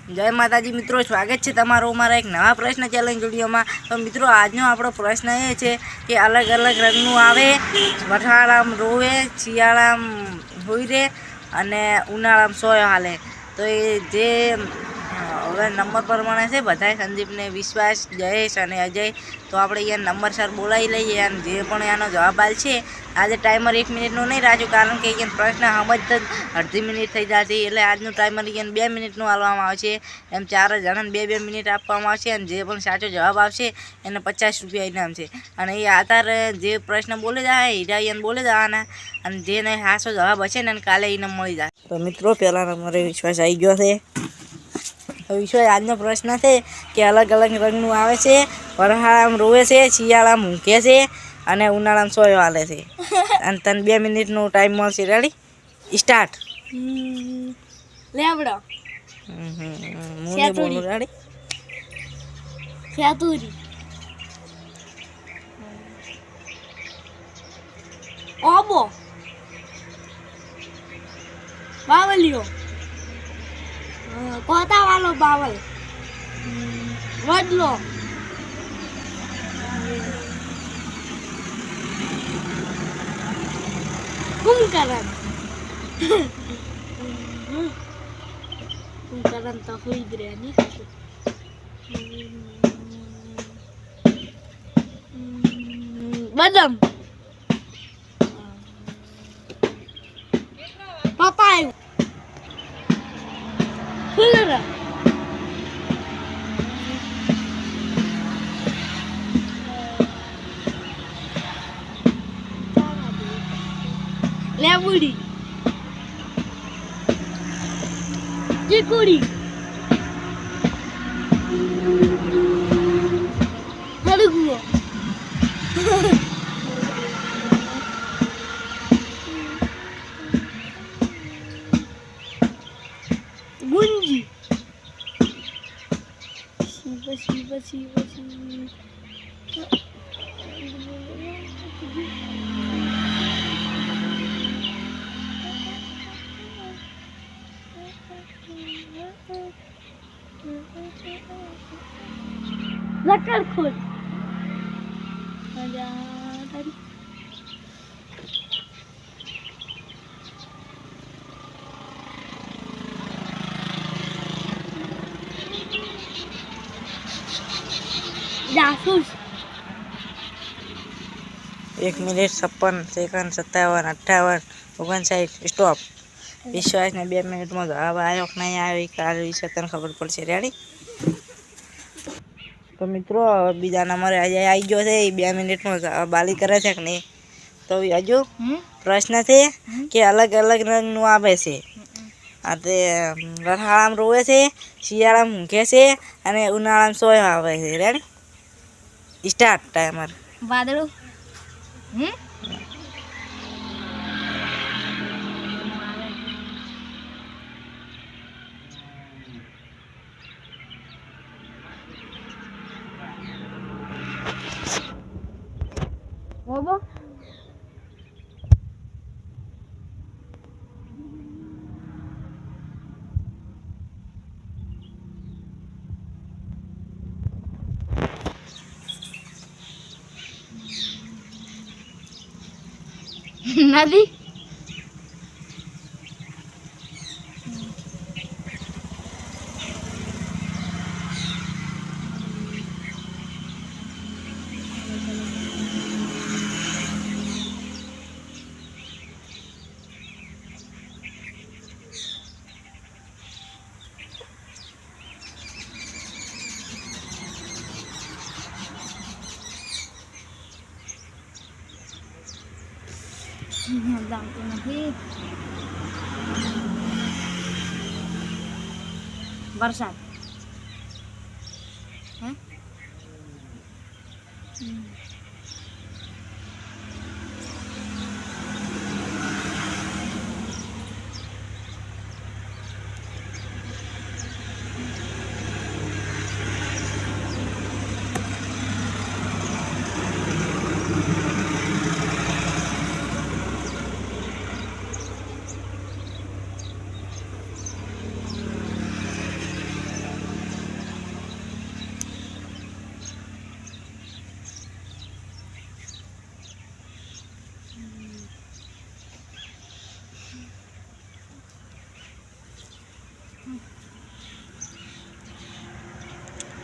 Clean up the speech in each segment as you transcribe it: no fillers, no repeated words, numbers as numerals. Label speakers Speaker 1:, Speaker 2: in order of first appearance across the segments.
Speaker 1: જય માતાજી મિત્રો, સ્વાગત છે તમારું અમારા એક નવા પ્રશ્ન ચેલેન્જ વિડીયોમાં। તો મિત્રો આજનો આપણો પ્રશ્ન એ છે કે અલગ અલગ રંગનું આવે, વરસાદમાં રોવે, શિયાળામાં હોઈ રહે અને ઉનાળામાં સોય હાલે। તો એ જે હવે નંબર પ્રમાણે છે બધાય સંદીપને વિશ્વાસ, જયેશ અને અજય। તો આપણે અહીંયા નંબર સર બોલાવી લઈએ અને જે પણ એનો જવાબ આલ છે આજે ટાઈમર 1 મિનિટનું નહીં રાખ્યું, કારણ કે અહીંયા પ્રશ્ન સમજતા જ અડધી મિનિટ થઈ જતી, એટલે આજનું ટાઈમર અહીંયા 2 મિનિટનું આપવામાં આવશે। એમ 4 જણાને 2 મિનિટ આપવામાં આવશે અને જે પણ સાચો જવાબ આવશે એને 50 રૂપિયા ઇનામ છે। અને એ આધાર જે પ્રશ્ન બોલે જાય હીરા એને બોલે જવાના અને જેને સાચો જવાબ હશે ને કાલે ઇનામ મળી જાય। તો મિત્રો પહેલા નંબરે વિશ્વાસ આવી ગયો છે। વિશ્વાસ આજનો પ્રશ્ન છે કે અલગ અલગ રંગનું આવે છે, વરસાદમાં રોવે છે, શિયાળામાં ઊંઘે છે અને ઉનાળામાં સોયો હાલે છે। અને તને 2 મિનિટનો ટાઈમ મળશે। Ready, start.
Speaker 2: લેવડો,
Speaker 1: મુને બોલું। રેડી,
Speaker 2: ફેતુરી, ઓબો, બાવલિયો, કોતાવાલો બાવલ, વડલો, કુંભકરણ, કુંભકરણ તો હોઈ જ રહ્યા ની। બદામ, પપાયું, ફૂલરા, લેબુડી, ચીકુડી, હળગુઓ, ગુંજી, લકડખોદ, જાસૂસ।
Speaker 1: 1 મિનિટ 56 સેકન્ડ 57 58 59 સ્ટોપ। વિશ્વાસને 2 મિનિટમાં જવાબ આવ્યો કે નહીં આવ્યો એ કાલે વિશે તને ખબર પડશે। રેડી, તો મિત્રો બીજા નંબરે આવી ગયો છે। એ 2 મિનિટમાં જવાબ બાલી કરે છે કે નહીં? તો હજુ પ્રશ્ન છે કે અલગ અલગ રંગનું આવે છે, આ તે વરસાદમાં રોવે છે, શિયાળામાં ઊંઘે છે અને ઉનાળામાં સોય આવે છે। Ready, start timer.
Speaker 2: વાદળું, ઓબો, નદી, દાંતું નથી, વરસાદ,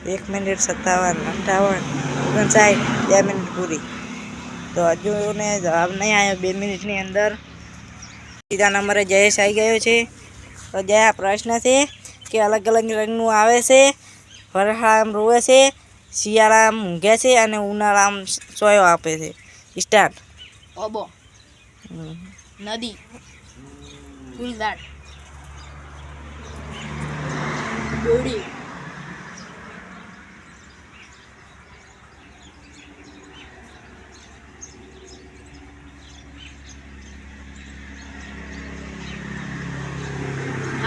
Speaker 1: 1 મિનિટ 57, 58, 59, 2 મિનિટ પૂરી. તો હજુ ને જવાબ નહીં આવ્યો 2 મિનિટની અંદર. ત્રીજા નંબરે જયેશ આવી ગયો છે. તો જે આ પ્રશ્ન છે કે અલગ અલગ રંગનું આવે છે, વરસાદમાં રોવે છે, શિયાળામાં ઊંઘે છે અને ઉનાળામાં સોયો આપે છે. સ્ટાર્ટ.
Speaker 2: ઓબો, નદી, ફૂલદાર, દોડી,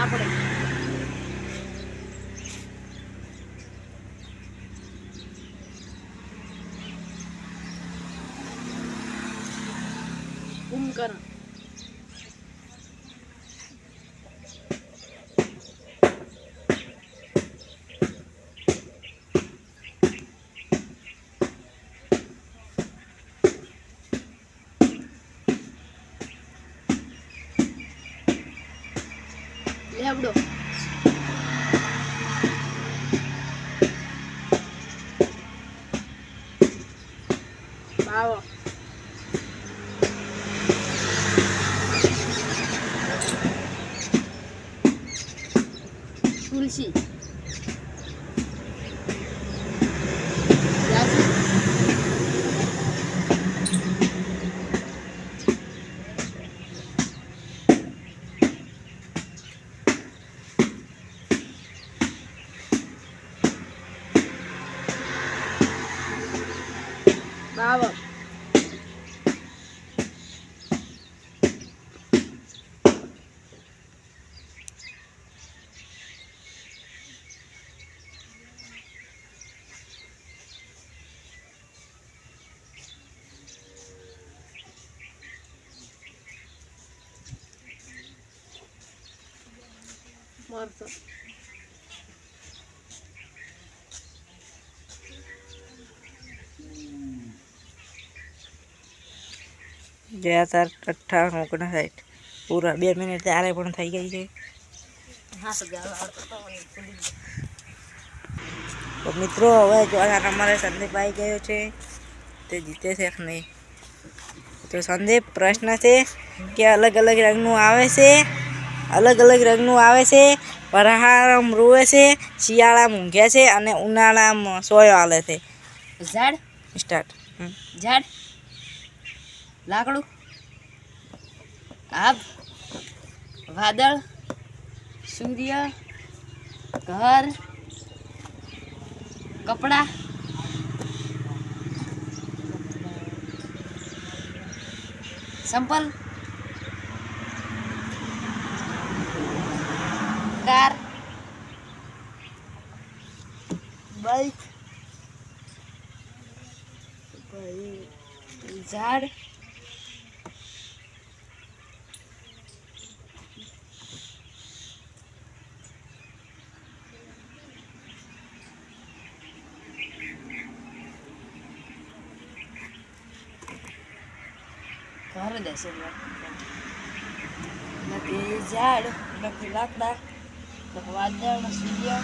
Speaker 2: આપણે, કુંભકર્ણ, લેબડો, બાવો, તુલસી, જાસૂદ, બાવો, મરચો,
Speaker 1: જે 58, 59 પૂરા 2 મિનિટ ત્યારે પણ થઈ ગઈ છે. તો મિત્રો હવે ચોથા નંબરે સંદીપ આવી ગયો છે. તે જીતે છે કે નહીં? તો સંદીપ, પ્રશ્ન છે કે અલગ અલગ રંગનું આવે છે, અલગ અલગ રંગનું આવે છે, વરસાદમાં રોવે છે, શિયાળામાં ઊંઘે છે અને ઉનાળામાં સોયો આલે છે.
Speaker 2: ઝાડ,
Speaker 1: સ્ટાર્ટ.
Speaker 2: ઝાડ, લાકડું, આગ, વાદળ, સૂર્ય, ઘર, કપડા, સંપલ, કાર, બાઈક, ઝાડ, ઘર દેશે નથી ઝાડ, નથી લાકડા, નથી વાદળ, સૂર્ય,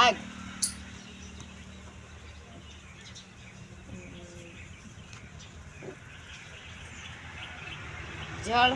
Speaker 2: આગ, જળ,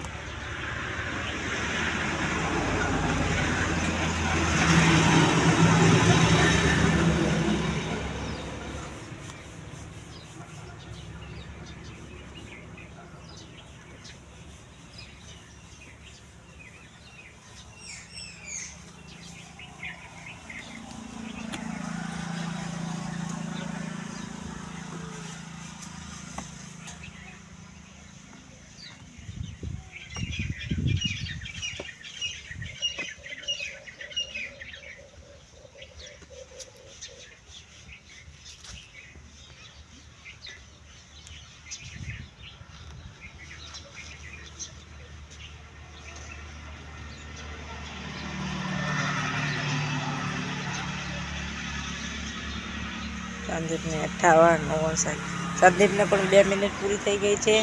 Speaker 1: સંદીપને 58, 59. સંદીપને પણ 2 મિનિટ પૂરી થઈ ગઈ છે.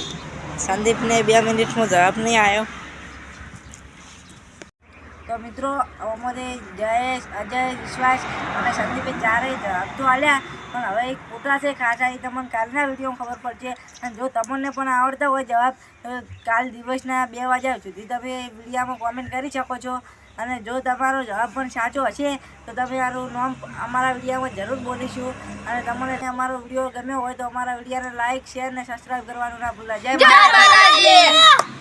Speaker 1: સંદીપને 2 મિનિટમાં જવાબ નહીં આવ્યો. તો મિત્રો અમારે જયેશ, અજય, વિશ્વાસ અને સંદીપે ચારેય જવાબ તો આલ્યા, પણ હવે એક ખોટા છે ખાસા એ તમને કાલના વિડીયોમાં ખબર પડશે. અને જો તમને પણ આવડતા હોય જવાબ તો કાલ દિવસના 2 વાગ્યા સુધી તમે વિડીયોમાં કોમેન્ટ કરી શકો છો. અને જો તમારો જવાબ પણ સાચો હશે તો તમે મારું નામ અમારા વિડીયોમાં જરૂર બોલીશું. અને તમને અમારો વિડીયો ગમ્યો હોય તો અમારા વિડીયોને લાઇક, શેર અને સબસ્ક્રાઈબ કરવાનું ના ભૂલતા. જય માતાજી.